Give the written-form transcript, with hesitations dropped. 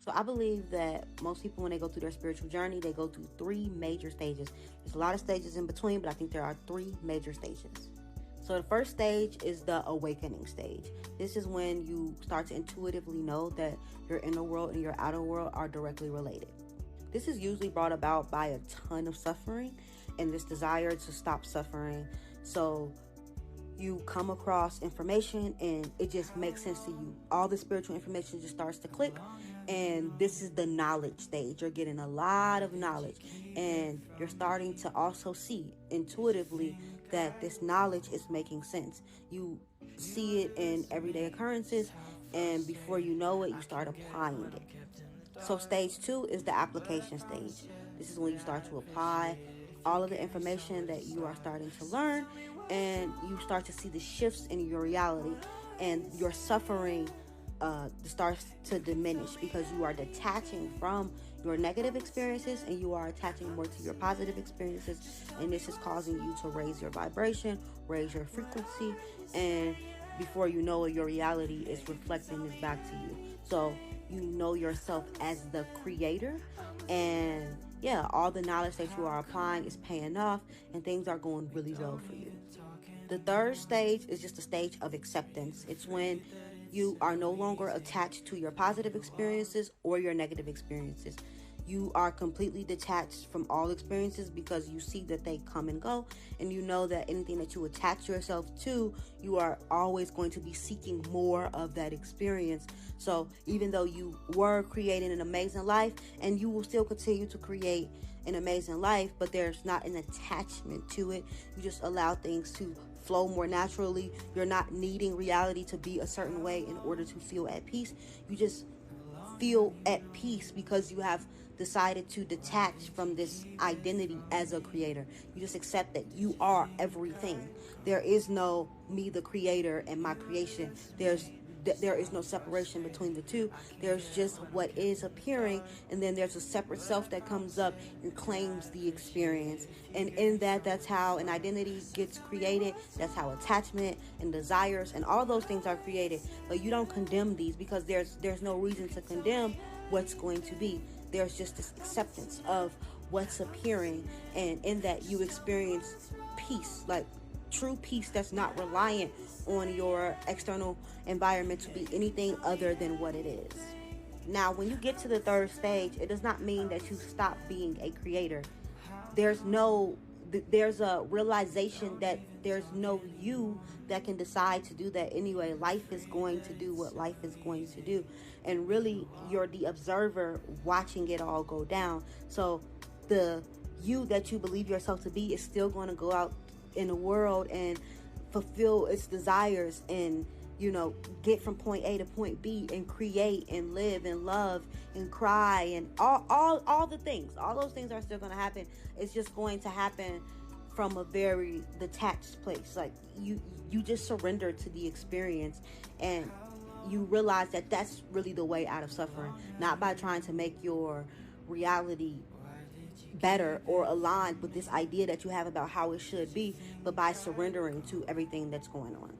So I believe that most people, when they go through their spiritual journey, they go through 3 major stages. There's a lot of stages in between, but I think there are 3 major stages. So the first stage is the awakening stage. This is when you start to intuitively know that your inner world and your outer world are directly related. This is usually brought about by a ton of suffering and this desire to stop suffering. So you come across information and it just makes sense to you. All the spiritual information just starts to click. And this is the knowledge stage. You're getting a lot of knowledge. And you're starting to also see intuitively that this knowledge is making sense. You see it in everyday occurrences. And before you know it, you start applying it. So stage 2 is the application stage. This is when you start to apply all of the information that you are starting to learn, and you start to see the shifts in your reality, and your suffering starts to diminish because you are detaching from your negative experiences and you are attaching more to your positive experiences, and this is causing you to raise your vibration, raise your frequency, and before you know it, your reality is reflecting this back to you. So you know yourself as the creator, and yeah, all the knowledge that you are applying is paying off and things are going really well for you. The third stage is just a stage of acceptance. It's when you are no longer attached to your positive experiences or your negative experiences. You are completely detached from all experiences because you see that they come and go, and you know that anything that you attach yourself to, you are always going to be seeking more of that experience. So even though you were creating an amazing life, and you will still continue to create an amazing life, but there's not an attachment to it. You just allow things to flow more naturally. You're not needing reality to be a certain way in order to feel at peace. You just feel at peace because you have decided to detach from this identity as a creator. You just accept that you are everything. There is no me, the creator, and my creation. There is no separation between the two. There's just what is appearing, and then there's a separate self that comes up and claims the experience. And in that, that's how an identity gets created. That's how attachment and desires and all those things are created. But you don't condemn these because there's no reason to condemn what's going to be. There's just this acceptance of what's appearing, and in that you experience peace, like true peace that's not reliant on your external environment to be anything other than what it is. Now, when you get to the third stage, it does not mean that you stop being a creator. There's a realization that there's no you that can decide to do that anyway. Life is going to do what life is going to do. And really, you're the observer watching it all go down. So the you that you believe yourself to be is still going to go out in the world and fulfill its desires and, get from point A to point B and create and live and love and cry and all the things. All those things are still going to happen. It's just going to happen from a very detached place. Like you just surrender to the experience, and you realize that that's really the way out of suffering, not by trying to make your reality better or aligned with this idea that you have about how it should be, but by surrendering to everything that's going on.